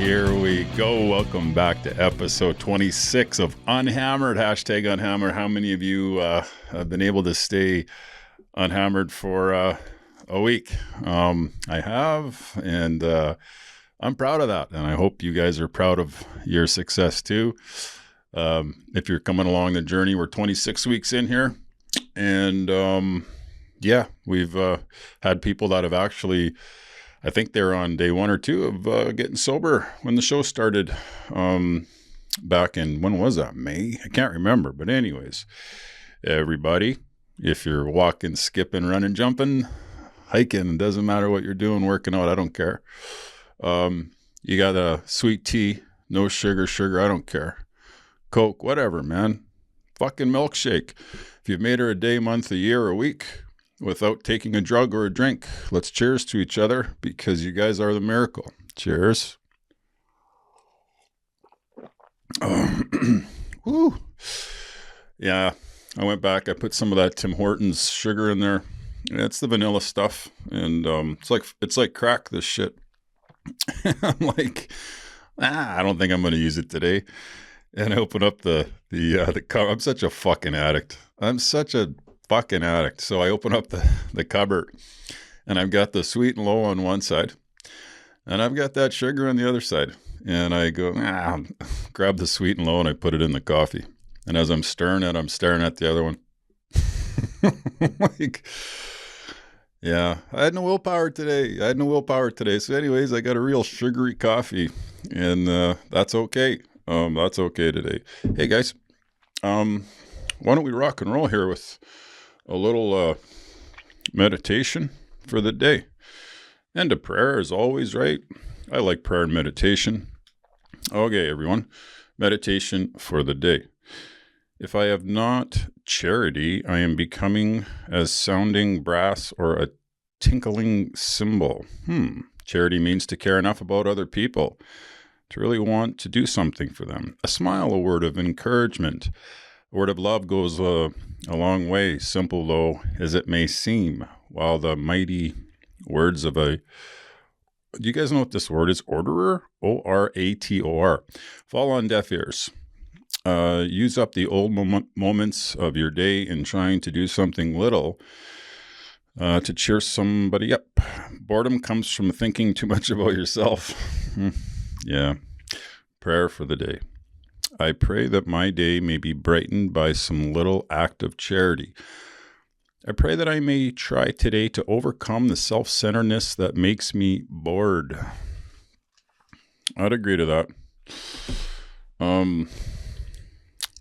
Here we go. Welcome back to episode 26 of UnHammered. Hashtag UnHammered. How many of you have been able to stay unhammered for a week? I have, and I'm proud of that. And I hope you guys are proud of your success too. If you're coming along the journey, we're 26 weeks in here. And yeah, we've had people that have actually, I think they're on day 1 or 2 of getting sober when the show started back in, when was that, May? I can't remember. But anyways, everybody, if you're walking, skipping, running, jumping, hiking, it doesn't matter what you're doing, working out, I don't care. You got a sweet tea, no sugar, I don't care. Coke, whatever, man. Fucking milkshake. If you've made her a day, month, a year, a week without taking a drug or a drink, let's cheers to each other because you guys are the miracle. Cheers. Woo. Yeah, I went back. I put some of that Tim Hortons sugar in there. It's the vanilla stuff, and it's like crack. This shit. I'm like, I don't think I'm going to use it today. And I open up the cover. I'm such a fucking addict. So I open up the cupboard, and I've got the sweet and low on one side, and I've got that sugar on the other side. And I go, grab the sweet and low, and I put it in the coffee. And as I'm stirring it, I'm staring at the other one. Like, yeah, I had no willpower today. So anyways, I got a real sugary coffee, and that's okay. That's okay today. Hey guys, why don't we rock and roll here with a little meditation for the day, and a prayer as always, right? I like prayer and meditation. Okay, everyone, meditation for the day. If I have not charity, I am becoming as sounding brass or a tinkling cymbal. Charity means to care enough about other people to really want to do something for them. A smile, a word of encouragement, a word of love goes a long way, simple though as it may seem, while the mighty words of do you guys know what this word is? Orderer? O-R-A-T-O-R. Fall on deaf ears. Use up the old moments of your day in trying to do something little to cheer somebody up. Boredom comes from thinking too much about yourself. Yeah. Prayer for the day. I pray that my day may be brightened by some little act of charity. I pray that I may try today to overcome the self-centeredness that makes me bored. I'd agree to that.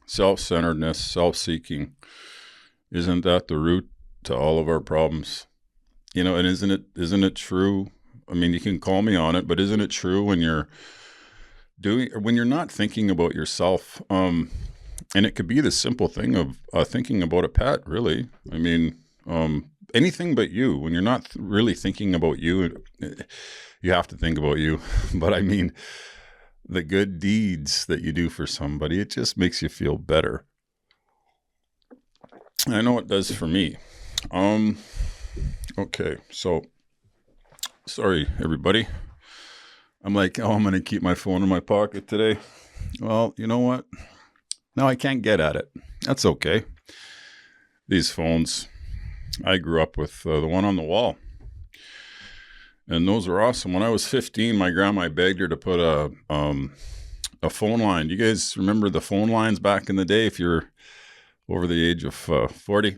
Self-centeredness, self-seeking, isn't that the root to all of our problems? You know, and isn't it true? I mean, you can call me on it, but isn't it true when you're not thinking about yourself? And it could be the simple thing of thinking about a pet, really. I mean, anything but you. When you're not really thinking about you, you have to think about you. But I mean, the good deeds that you do for somebody, it just makes you feel better. I know it does for me. Okay, so sorry, everybody. I'm like, I'm going to keep my phone in my pocket today. Well, you know what? No, I can't get at it. That's okay. These phones, I grew up with the one on the wall. And those were awesome. When I was 15, my grandma begged her to put a phone line. Do you guys remember the phone lines back in the day if you're over the age of 40?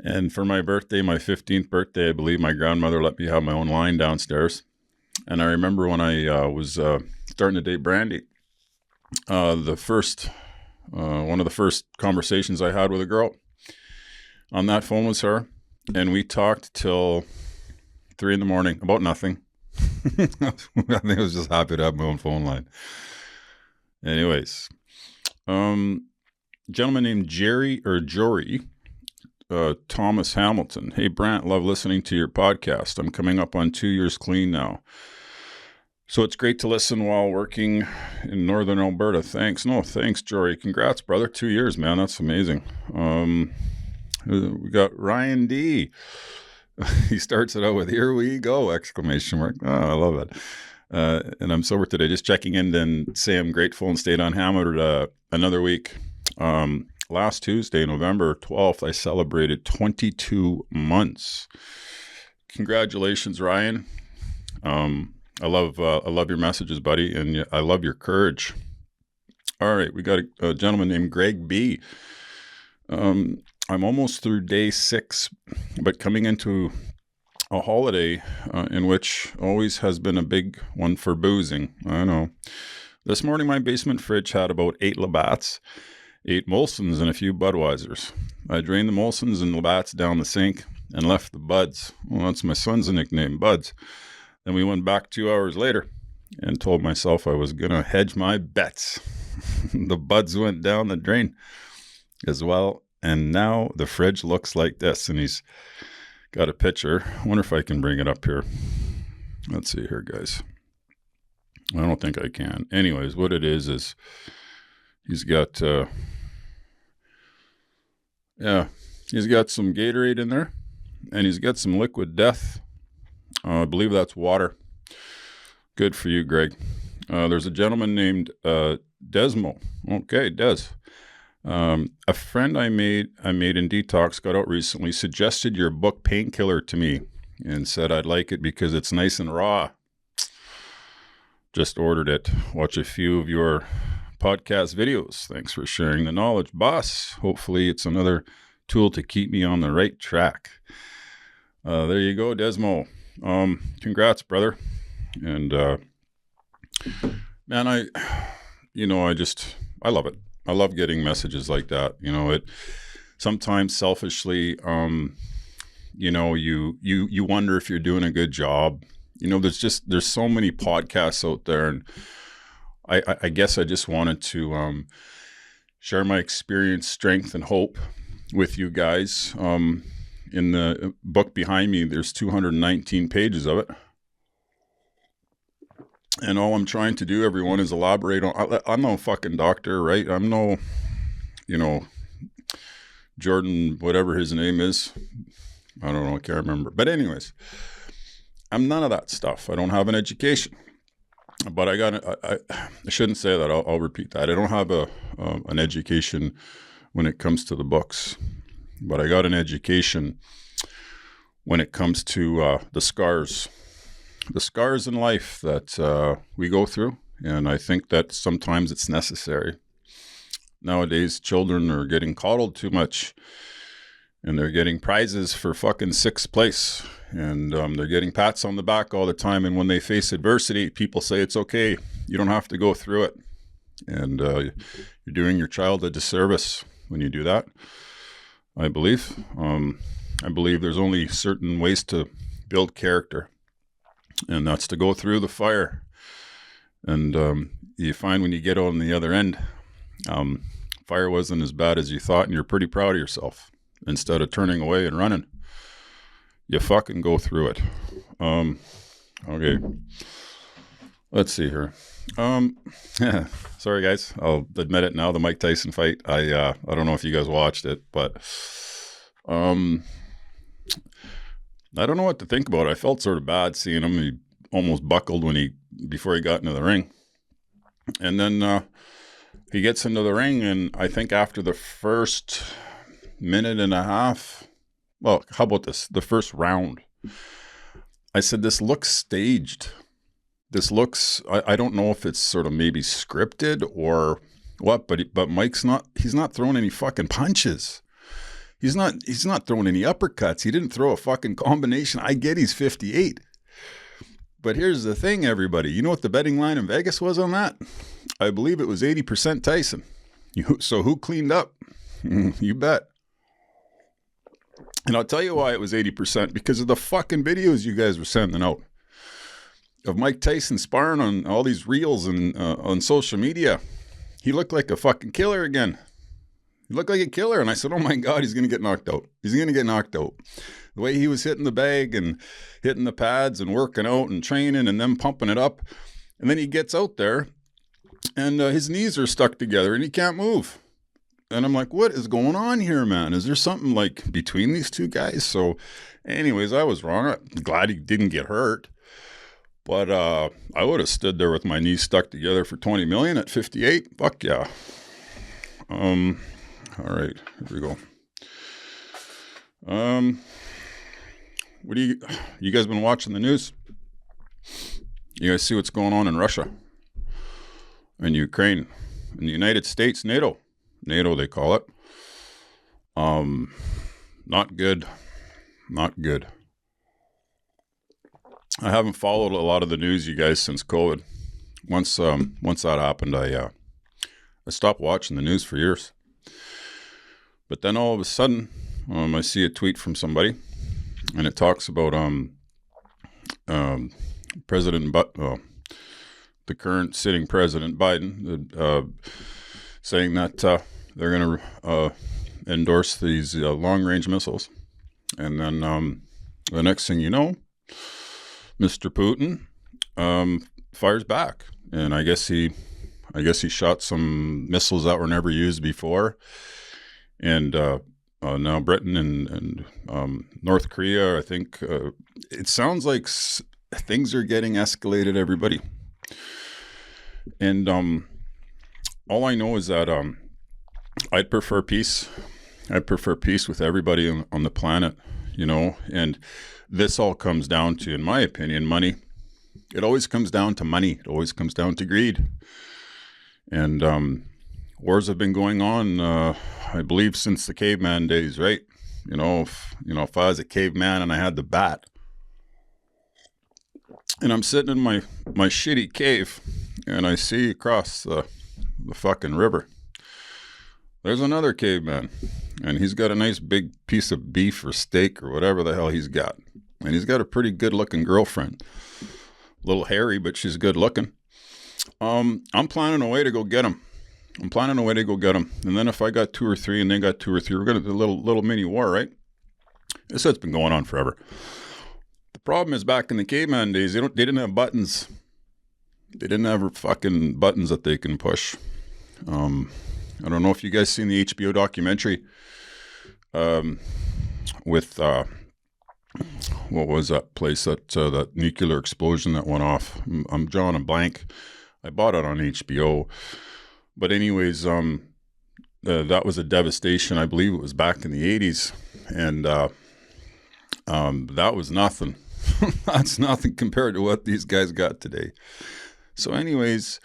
And for my birthday, my 15th birthday, I believe my grandmother let me have my own line downstairs. And I remember when I was starting to date Brandy, one of the first conversations I had with a girl on that phone was her. And we talked till 3 a.m. about nothing. I think I was just happy to have my own phone line. Anyways, gentleman named Jory, Thomas Hamilton. Hey, Brantt, love listening to your podcast. I'm coming up on 2 years clean now. So it's great to listen while working in Northern Alberta. Thanks. No, thanks, Jory. Congrats, brother. 2 years, man. That's amazing. We got Ryan D. He starts it out with, "Here we go!" exclamation mark. Oh, I love it. And I'm sober today. Just checking in and say I'm grateful and stayed unhammered another week. Last Tuesday, November 12th, I celebrated 22 months. Congratulations, Ryan. I love your messages, buddy, and I love your courage. All right, we got a gentleman named Greg B. I'm almost through day 6, but coming into a holiday in which always has been a big one for boozing. I know. This morning, my basement fridge had about 8 Labatts, 8 Molsons, and a few Budweisers. I drained the Molsons and Labatts down the sink and left the Buds. Well, that's my son's nickname, Buds. Then we went back 2 hours later and told myself I was going to hedge my bets. The Buds went down the drain as well. And now the fridge looks like this. And he's got a picture. I wonder if I can bring it up here. Let's see here, guys. I don't think I can. Anyways, what it is he's got, he's got some Gatorade in there. And he's got some Liquid Death. I believe that's water. Good for you, Greg. There's a gentleman named Desmo. Okay, Des. A friend I made in detox got out recently, suggested your book Painkiller to me and said I'd like it because it's nice and raw. Just ordered it. Watch a few of your podcast videos. Thanks for sharing the knowledge, boss. Hopefully it's another tool to keep me on the right track. There you go, Desmo. Congrats, brother. And man, I love it. I love getting messages like that. It sometimes selfishly, you wonder if you're doing a good job. There's so many podcasts out there, and I guess I just wanted to share my experience, strength, and hope with you guys. In the book behind me, there's 219 pages of it. And all I'm trying to do, everyone, is elaborate on. I'm no fucking doctor, right? I'm no, Jordan, whatever his name is. I don't know. I can't remember. But anyways, I'm none of that stuff. I don't have an education. But I shouldn't say that. I'll repeat that. I don't have an education when it comes to the books. But I got an education when it comes to the scars in life that we go through. And I think that sometimes it's necessary. Nowadays, children are getting coddled too much, and they're getting prizes for fucking 6th place. And they're getting pats on the back all the time. And when they face adversity, people say it's okay. You don't have to go through it. And you're doing your child a disservice when you do that. I believe there's only certain ways to build character, and that's to go through the fire. And you find when you get on the other end, fire wasn't as bad as you thought, and you're pretty proud of yourself. Instead of turning away and running, you fucking go through it. Okay. Let's see here. Sorry guys, I'll admit it now. The Mike Tyson fight. I don't know if you guys watched it, but I don't know what to think about it. I felt sort of bad seeing him. He almost buckled before he got into the ring, and then he gets into the ring, and I think after the first minute and a half, well, how about this? The first round, I said, this looks staged. This looks, I don't know if it's sort of maybe scripted or what, but Mike's he's not throwing any fucking punches. He's not throwing any uppercuts. He didn't throw a fucking combination. I get he's 58. But here's the thing, everybody. You know what the betting line in Vegas was on that? I believe it was 80% Tyson. So who cleaned up? You bet. And I'll tell you why it was 80%, because of the fucking videos you guys were sending out of Mike Tyson sparring on all these reels and on social media. He looked like a fucking killer again. He looked like a killer. And I said, oh my God, he's going to get knocked out. He's going to get knocked out. The way he was hitting the bag and hitting the pads and working out and training and then pumping it up. And then he gets out there and his knees are stuck together and he can't move. And I'm like, what is going on here, man? Is there something like between these two guys? So anyways, I was wrong. I'm glad he didn't get hurt. But I would have stood there with my knees stuck together for 20 million at 58. Fuck yeah. All right, here we go. What do you guys been watching the news? You guys see what's going on in Russia and Ukraine and the United States, NATO they call it. Not good. I haven't followed a lot of the news, you guys, since COVID. Once that happened, I stopped watching the news for years. But then all of a sudden, I see a tweet from somebody, and it talks about the current sitting President Biden, saying that they're going to endorse these long-range missiles. And then the next thing you know, Mr. Putin fires back, and I guess he shot some missiles that were never used before, and now Britain and North Korea. I think it sounds like things are getting escalated, everybody. And all I know is that I'd prefer peace. I'd prefer peace with everybody on the planet, and this all comes down to, in my opinion, money. It always comes down to money. It always comes down to greed. And wars have been going on, I believe, since the caveman days, right? If I was a caveman and I had the bat, and I'm sitting in my shitty cave, and I see across the fucking river, there's another caveman, and he's got a nice big piece of beef or steak or whatever the hell he's got. And he's got a pretty good looking girlfriend. A little hairy, but she's good looking. I'm planning a way to go get him. And then if I got 2 or 3 and they got 2 or 3, we're going to do a little mini war, right? This has been going on forever. The problem is, back in the caveman days, they didn't have buttons. They didn't have fucking buttons that they can push. I don't know if you guys seen the HBO documentary with what was that place, that nuclear explosion that went off? I'm drawing a blank. I bought it on HBO. But anyways, that was a Devastation. I believe it was back in the 80s. And that was nothing. That's nothing compared to what these guys got today. So anyways,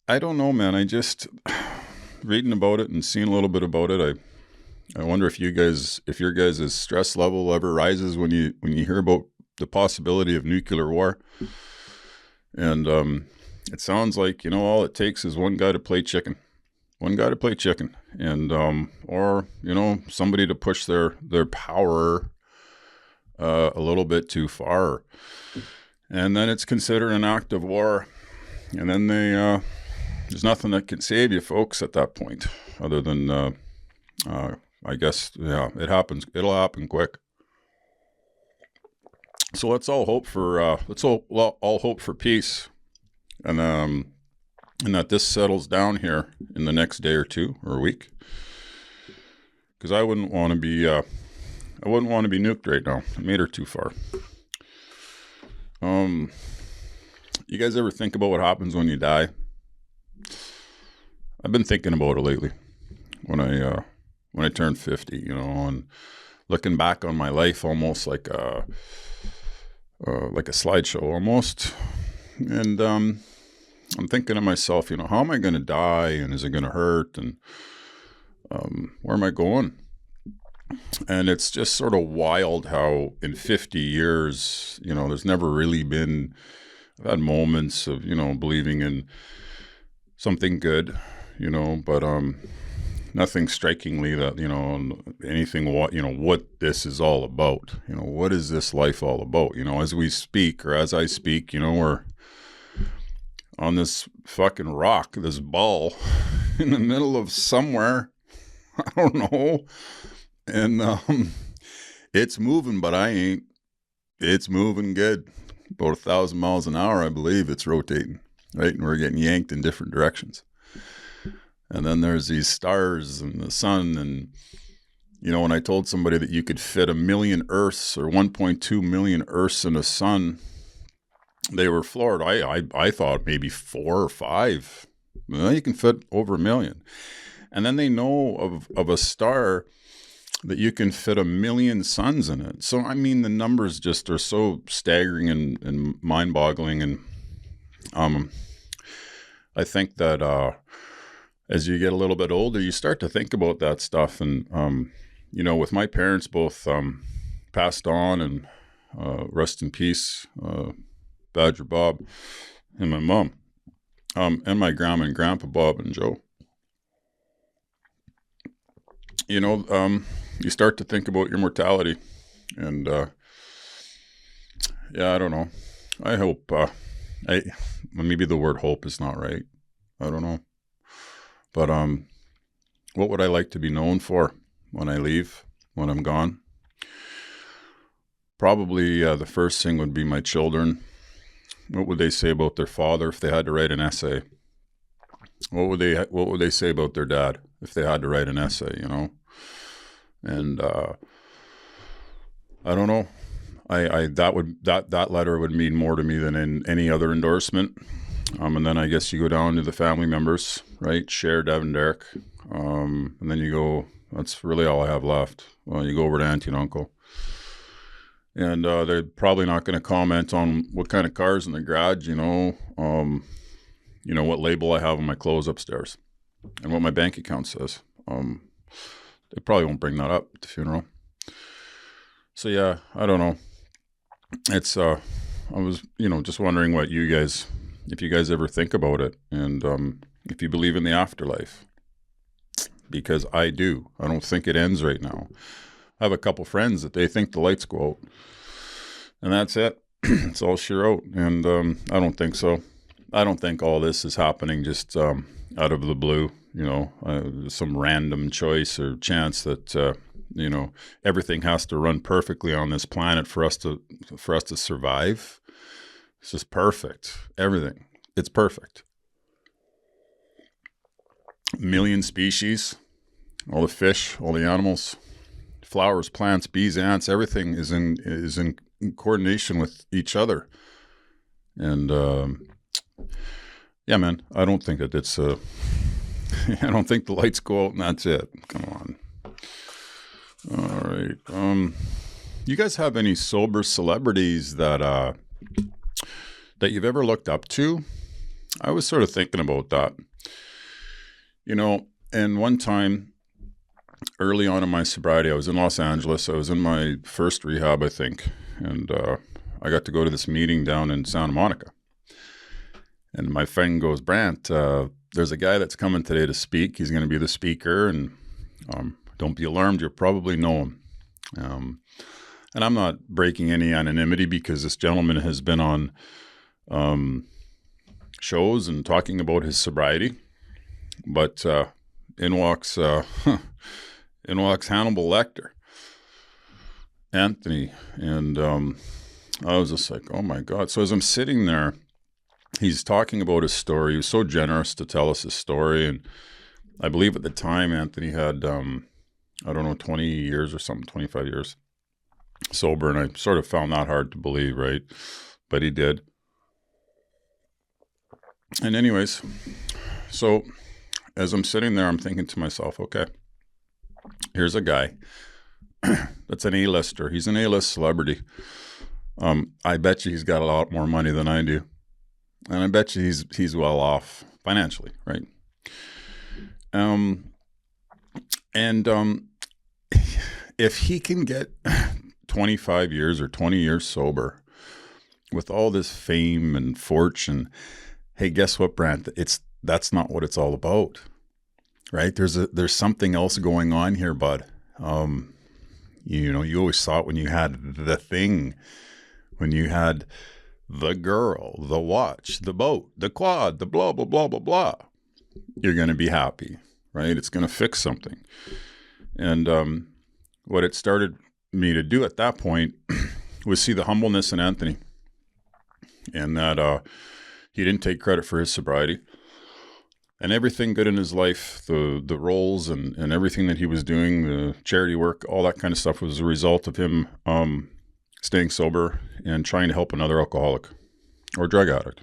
I don't know, man. I just, reading about it and seeing a little bit about it, I wonder if your guys' stress level ever rises when you hear about the possibility of nuclear war. And it sounds like, all it takes is one guy to play chicken. And or somebody to push their power a little bit too far, and then it's considered an act of war. And then there's nothing that can save you, folks, at that point, other than I guess, yeah, it happens. It'll happen quick. So let's all hope for peace, and that this settles down here in the next day or 2 or a week, because I wouldn't want to be nuked right now. I made her too far. You guys ever think about what happens when you die? I've been thinking about it lately. When I turned 50, and looking back on my life almost like a slideshow almost. And I'm thinking to myself, how am I going to die, and is it going to hurt, and where am I going? And it's just sort of wild how in 50 years, there's never really been, I've had moments of, believing in something good, but nothing strikingly that, anything what this is all about. What is this life all about? As we speak, or as I speak, we're on this fucking rock, this ball in the middle of somewhere. I don't know. And it's moving, but I ain't. It's moving good. About 1,000 miles an hour, I believe it's rotating, right? And we're getting yanked in different directions. And then there's these stars and the sun. And, when I told somebody that you could fit 1 million Earths or 1.2 million Earths in a sun, they were floored. I thought maybe 4 or 5. Well, you can fit over 1 million. And then they know of a star that you can fit 1 million suns in it. So, I mean, the numbers just are so staggering and mind-boggling. And I think that as you get a little bit older, you start to think about that stuff. And, with my parents both passed on, and rest in peace, Badger Bob and my mom, and my grandma and grandpa Bob and Joe. You start to think about your mortality, and I don't know. I hope maybe the word hope is not right. I don't know, but what would I like to be known for when I leave, when I'm gone? Probably the first thing would be my children. What would they say about their father if they had to write an essay? What would they say about their dad if they had to write an essay? And I don't know. That letter would mean more to me than in any other endorsement. And then I guess you go down to the family members, right? Cher, Devin, Derek. And then you go, that's really all I have left. Well, you go over to auntie and uncle. And they're probably not going to comment on what kind of car's in the garage, what label I have on my clothes upstairs and what my bank account says. They probably won't bring that up at the funeral. So, yeah, I don't know. It's, I was, just wondering if you guys ever think about it, and if you believe in the afterlife, because I do. I don't think it ends right now. I have a couple friends that they think the lights go out, and that's it. It's all sheer out, and I don't think so. I don't think all this is happening just out of the blue, some random choice or chance that everything has to run perfectly on this planet for us to survive. It's just perfect. Everything. It's perfect. 1 million species, all the fish, all the animals, flowers, plants, bees, ants, everything is in coordination with each other. And yeah, man, I don't think that it's I don't think the lights go out and that's it. Come on. All right. You guys have any sober celebrities that you've ever looked up to? I was sort of thinking about that. And one time early on in my sobriety, I was in Los Angeles. I was in my first rehab, I think. And I got to go to this meeting down in Santa Monica. And my friend goes, Brantt, there's a guy that's coming today to speak. He's going to be the speaker. And don't be alarmed. You'll probably know him. And I'm not breaking any anonymity because this gentleman has been on shows and talking about his sobriety. But in walks Hannibal Lecter, Anthony. And I was just like, oh my God. So as I'm sitting there, he's talking about his story. He was so generous to tell us his story. And I believe at the time, Anthony had, 20 years or something, 25 years sober. And I sort of found that hard to believe, right? But he did. And anyways, so as I'm sitting there, I'm thinking to myself, okay, here's a guy that's an A-lister. He's an A-list celebrity. I bet you he's got a lot more money than I do. And I bet you he's well off financially, right? If he can get 25 years or 20 years sober with all this fame and fortune, hey, guess what, Brantt? That's not what it's all about, right? There's something else going on here, bud. You always thought when you had the thing, when you had the girl, the watch, the boat, the quad, the blah, blah, blah, blah, blah, you're going to be happy, right? It's going to fix something. And what it started me to do at that point was see the humbleness in Anthony, and that he didn't take credit for his sobriety. And everything good in his life, the roles and everything that he was doing, the charity work, all that kind of stuff was a result of him staying sober and trying to help another alcoholic. or drug addict.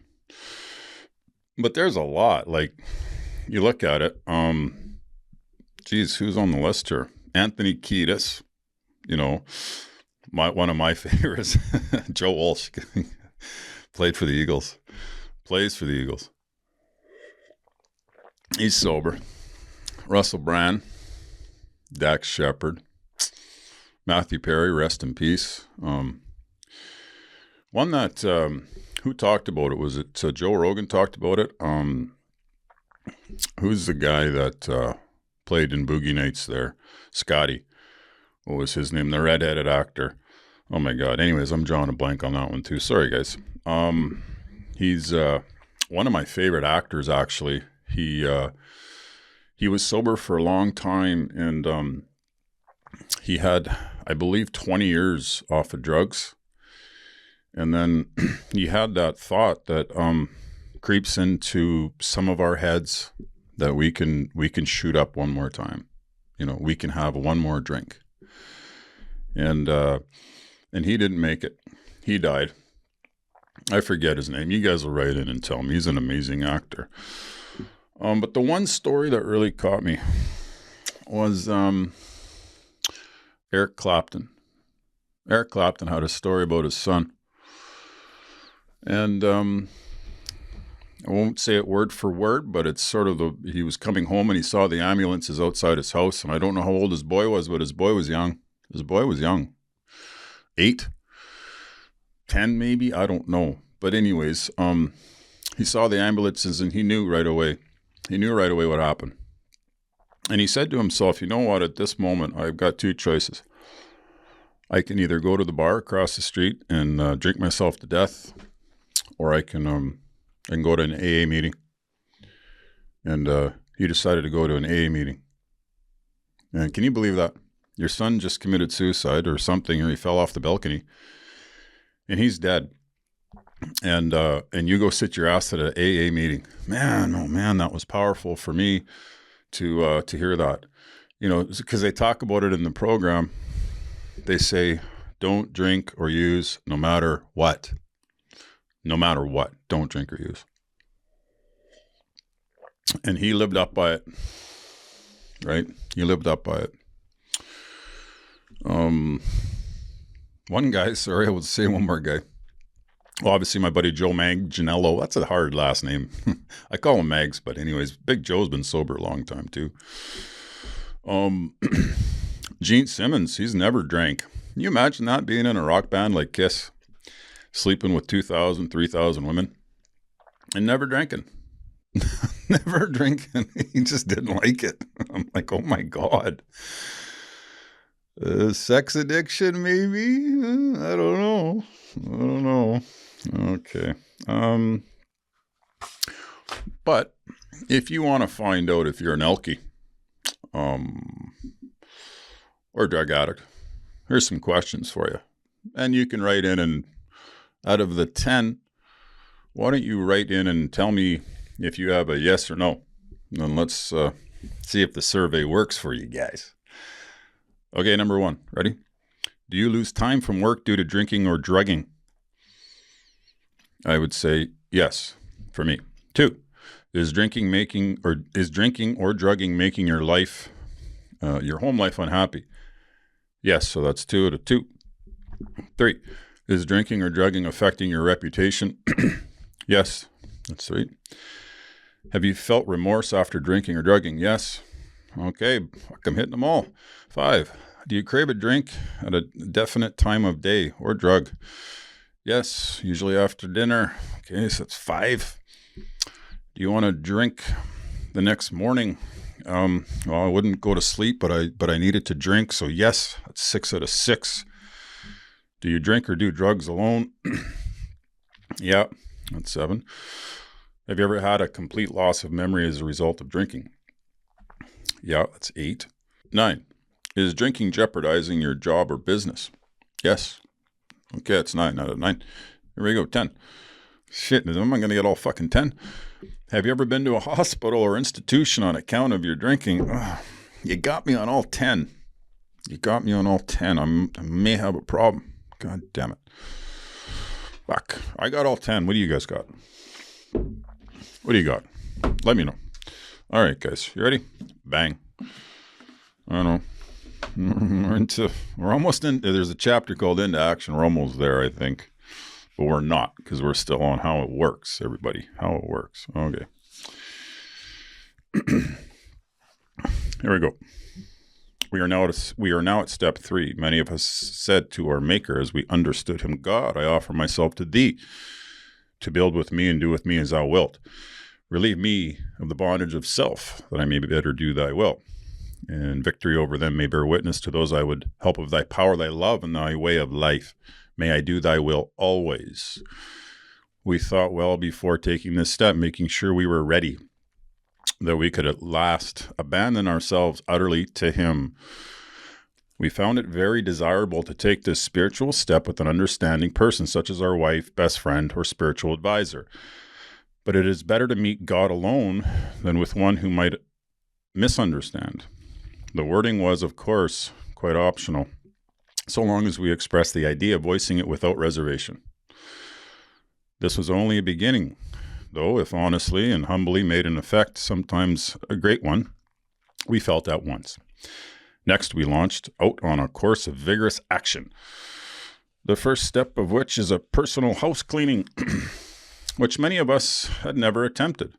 But there's a lot. Like, you look at it, geez, who's on the list here? Anthony Kiedis, one of my favorites. Joe Walsh plays for the Eagles. He's sober. Russell Brand, Dax Shepard, Matthew Perry, rest in peace. One that, who talked about it? Was it Joe Rogan talked about it? Who's the guy that played in Boogie Nights there? Scotty. What was his name? The redheaded actor. Oh my God. Anyways, I'm drawing a blank on that one too. Sorry, guys. He's one of my favorite actors, actually. He was sober for a long time, and he had, I believe, 20 years off of drugs. And then he had that thought that creeps into some of our heads that we can shoot up one more time. We can have one more drink. And he didn't make it. He died. I forget his name. You guys will write in and tell me. He's an amazing actor. But the one story that really caught me was Eric Clapton. Eric Clapton had a story about his son. And I won't say it word for word, but it's sort of he was coming home and he saw the ambulances outside his house. And I don't know how old his boy was, but his boy was young. 8, 10 maybe, I don't know. But anyways, he saw the ambulances and he knew right away. What happened. And he said to himself, you know what, at this moment, I've got two choices. I can either go to the bar across the street and drink myself to death, or I can go to an AA meeting. And he decided to go to an AA meeting. And can you believe that? Your son just committed suicide or something, or he fell off the balcony, and he's dead. And you go sit your ass at an AA meeting. Man, oh man, that was powerful for me to hear that. Because they talk about it in the program. They say, don't drink or use no matter what. No matter what, don't drink or use. And he lived up by it, right? He lived up by it. One guy, sorry, I will say one more guy. Well, obviously my buddy Joe Manganiello, that's a hard last name. I call him Mags, but anyways, Big Joe's been sober a long time too. Gene Simmons, he's never drank. Can you imagine that, being in a rock band like Kiss, sleeping with 2,000, 3,000 women, and never drinking? Never drinking. He just didn't like it. I'm like, oh my God. Sex addiction, maybe? I don't know. Okay. But if you want to find out if you're an alkie, or drug addict, here's some questions for you. And you can write in, and out of the 10, why don't you write in and tell me if you have a yes or no? And let's see if the survey works for you guys. Okay, number 1. Ready? Do you lose time from work due to drinking or drugging? I would say yes, for me. 2, is drinking or drugging making your life, your home life, unhappy? Yes, so that's 2 out of 2. 3, is drinking or drugging affecting your reputation? Yes, that's 3. Have you felt remorse after drinking or drugging? Yes. Okay, I'm hitting them all. 5, do you crave a drink at a definite time of day or drug? Yes, usually after dinner. Okay, so that's 5. Do you want to drink the next morning? Well, I wouldn't go to sleep, but I needed to drink. So yes, that's 6 out of 6. Do you drink or do drugs alone? Yeah, that's 7. Have you ever had a complete loss of memory as a result of drinking? Yeah, that's 8. 9, is drinking jeopardizing your job or business? Yes. Okay, that's 9 out of 9. Here we go, 10. Shit, am I going to get all fucking 10? Have you ever been to a hospital or institution on account of your drinking? You got me on all 10. I may have a problem. God damn it. Fuck. I got all 10. What do you guys got? What do you got? Let me know. All right, guys. You ready? Bang. I don't know. We're almost in. There's a chapter called Into Action. We're almost there, I think. But we're not, because we're still on how it works, everybody. How it works. Okay. Here we go. We are now at step 3. Many of us said to our Maker as we understood him, God, I offer myself to thee, to build with me and do with me as thou wilt. Relieve me of the bondage of self, that I may better do thy will. And victory over them may bear witness to those I would help of thy power, thy love, and thy way of life. May I do thy will always. We thought well before taking this step, making sure we were ready, that we could at last abandon ourselves utterly to him. We found it very desirable to take this spiritual step with an understanding person, such as our wife, best friend, or spiritual advisor. But it is better to meet God alone than with one who might misunderstand. The wording was, of course, quite optional, so long as we expressed the idea, voicing it without reservation. This was only a beginning, though, if honestly and humbly made an effect, sometimes a great one, we felt at once. Next, we launched out on a course of vigorous action, the first step of which is a personal house cleaning, which many of us had never attempted.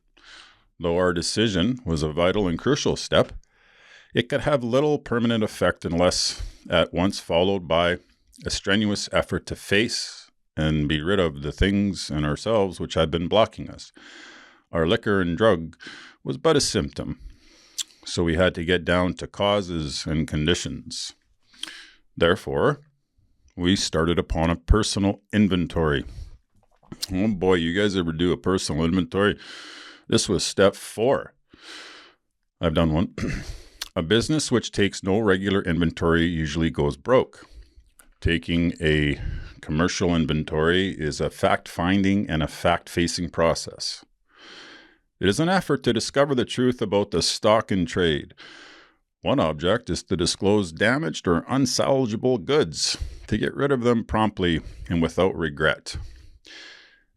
Though our decision was a vital and crucial step, it could have little permanent effect unless at once followed by a strenuous effort to face and be rid of the things in ourselves which had been blocking us. Our liquor and drug was but a symptom, so we had to get down to causes and conditions. Therefore, we started upon a personal inventory. Oh boy, you guys ever do a personal inventory? This was step 4. I've done one. A business which takes no regular inventory usually goes broke. Taking a commercial inventory is a fact-finding and a fact-facing process. It is an effort to discover the truth about the stock in trade. One object is to disclose damaged or unsalvageable goods, to get rid of them promptly and without regret.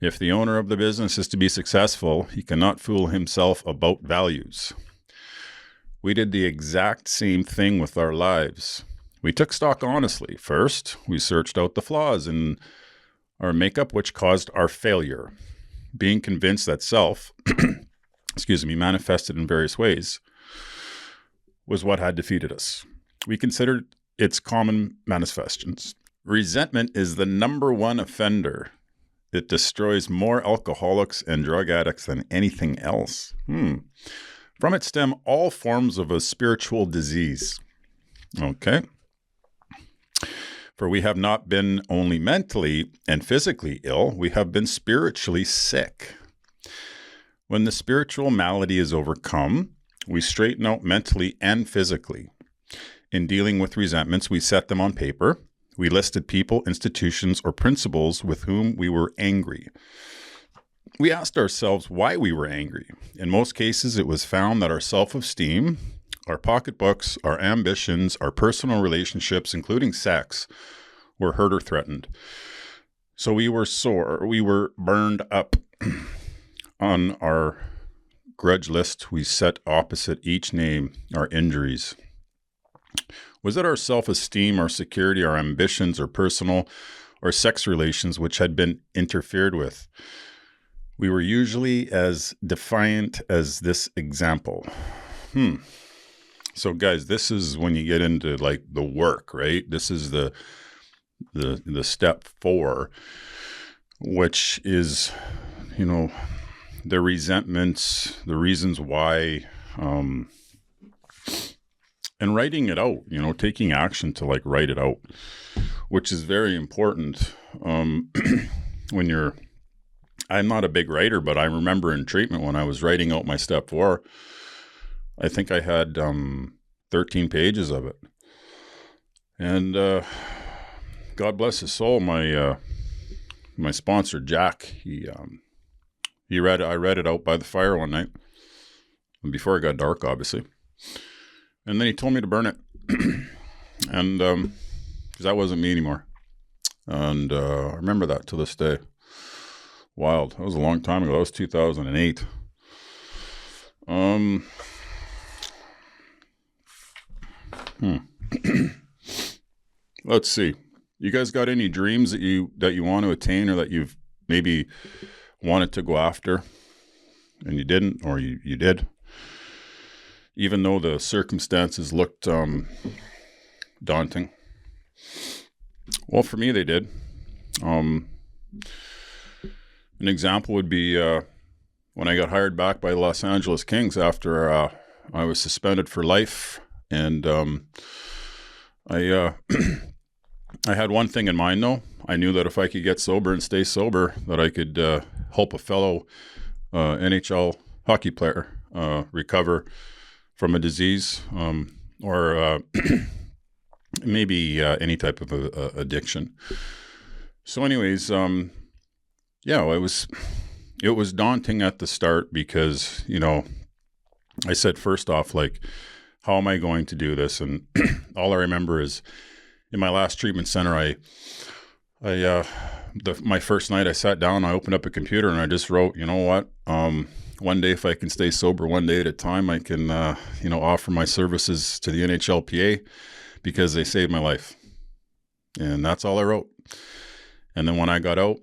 If the owner of the business is to be successful, he cannot fool himself about values. We did the exact same thing with our lives. We took stock honestly. First, we searched out the flaws in our makeup which caused our failure. Being convinced that self, manifested in various ways, was what had defeated us. We considered its common manifestations. Resentment is the number one offender. It destroys more alcoholics and drug addicts than anything else. From it stem all forms of a spiritual disease. Okay. For we have not been only mentally and physically ill, we have been spiritually sick. When the spiritual malady is overcome, we straighten out mentally and physically. In dealing with resentments, we set them on paper. We listed people, institutions, or principles with whom we were angry. We asked ourselves why we were angry. In most cases, it was found that our self-esteem, our pocketbooks, our ambitions, our personal relationships, including sex, were hurt or threatened. So we were sore. We were burned up. On our grudge list, we set opposite each name our injuries. Was it our self-esteem, our security, our ambitions, our personal or sex relations which had been interfered with? We were usually as defiant as this example. So guys, this is when you get into like the work, right? This is the step 4, which is, the resentments, the reasons why, and writing it out, taking action to like write it out, which is very important. I'm not a big writer, but I remember in treatment when I was writing out my step 4, I think I had 13 pages of it. And God bless his soul, my sponsor, Jack, I read it out by the fire one night, before it got dark, obviously. And then he told me to burn it. And because that wasn't me anymore. And I remember that to this day. Wild. That was a long time ago. That was 2008. Let's see. You guys got any dreams that you want to attain, or that you've maybe wanted to go after and you didn't, or you did, even though the circumstances looked daunting? Well, for me, they did. An example would be when I got hired back by the Los Angeles Kings after I was suspended for life, and I had one thing in mind, though. I knew that if I could get sober and stay sober, that I could help a fellow NHL hockey player recover from a disease or maybe any type of addiction. So anyways, it was daunting at the start because, I said, first off, like, how am I going to do this? And all I remember is in my last treatment center, my first night I sat down, I opened up a computer and I just wrote, you know what? One day, if I can stay sober one day at a time, I can, offer my services to the NHLPA because they saved my life. And that's all I wrote. And then when I got out,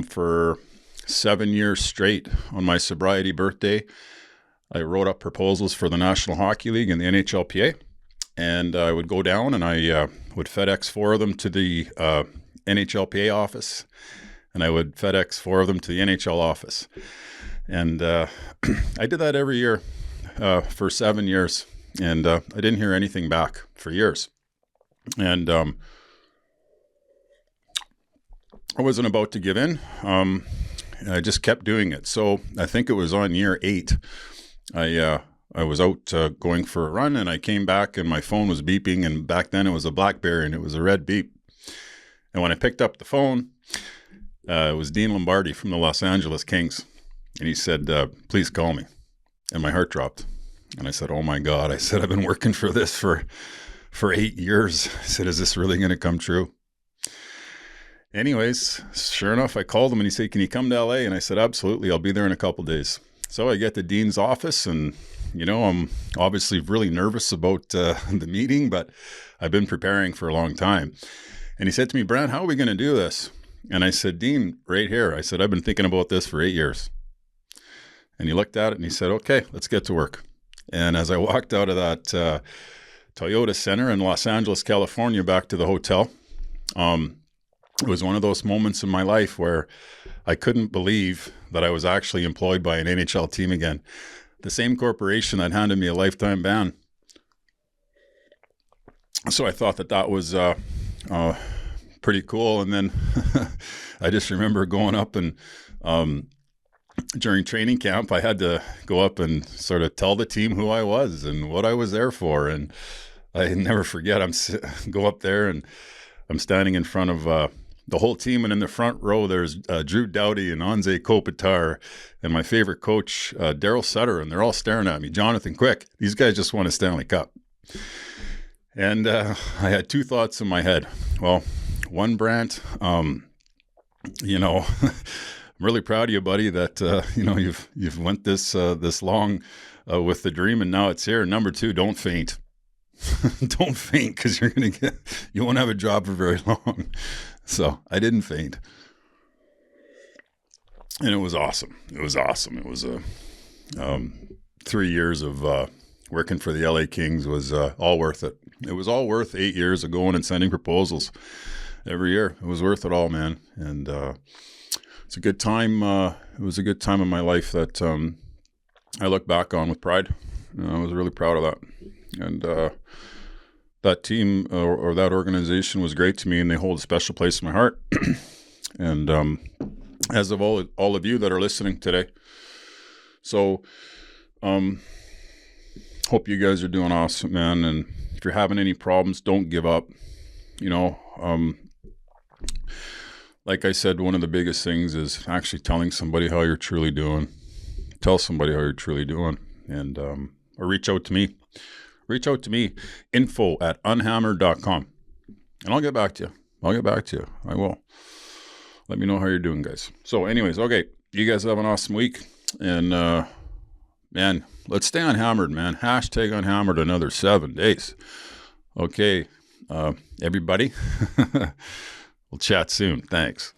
for 7 years straight on my sobriety birthday, I wrote up proposals for the National Hockey League and the NHLPA. And I would go down and I would FedEx 4 of them to the NHLPA office, and I would FedEx 4 of them to the NHL office. And I did that every year for 7 years, and I didn't hear anything back for years. And I wasn't about to give in. I just kept doing it. So I think it was on year 8. I was out going for a run, and I came back and my phone was beeping, and back then it was a BlackBerry and it was a red beep. And when I picked up the phone, it was Dean Lombardi from the Los Angeles Kings. And he said, please call me. And my heart dropped. And I said, oh my God. I said, I've been working for this for 8 years. I said, is this really going to come true? Anyways, sure enough, I called him and he said, can you come to LA? And I said, absolutely. I'll be there in a couple days. So I get to Dean's office, and I'm obviously really nervous about the meeting, but I've been preparing for a long time. And he said to me, Brantt, how are we going to do this? And I said, Dean, right here. I said, I've been thinking about this for 8 years. And he looked at it and he said, okay, let's get to work. And as I walked out of that Toyota Center in Los Angeles, California, back to the hotel, it was one of those moments in my life where I couldn't believe that I was actually employed by an NHL team again. The same corporation that handed me a lifetime ban. So I thought that was pretty cool. And then I just remember going up and during training camp, I had to go up and sort of tell the team who I was and what I was there for. And I never forget, go up there and I'm standing in front of the whole team, and in the front row, there's Drew Doughty and Anze Kopitar and my favorite coach, Daryl Sutter, and they're all staring at me. Jonathan, quick, these guys just won a Stanley Cup. And I had 2 thoughts in my head. Well, one, Brantt, I'm really proud of you, buddy, that you've went this long with the dream, and now it's here. Number 2, don't faint. Don't faint, because you won't have a job for very long. So I didn't faint. And it was awesome. It was 3 years of working for the LA Kings was all worth it. It was all worth 8 years of going and sending proposals every year. It was worth it all, man. And it's a good time. It was a good time in my life that I look back on with pride. I was really proud of that. And that team or that organization was great to me, and they hold a special place in my heart. And as of all of you that are listening today. So hope you guys are doing awesome, man. And if you're having any problems, don't give up. Like I said, one of the biggest things is actually telling somebody how you're truly doing. Tell somebody how you're truly doing, and or reach out to me. Reach out to me, info@unhammered.com, and I'll get back to you. I will. Let me know how you're doing, guys. So anyways, okay, you guys have an awesome week. And, man, let's stay unhammered, man. Hashtag unhammered another 7 days. Okay, everybody, we'll chat soon. Thanks.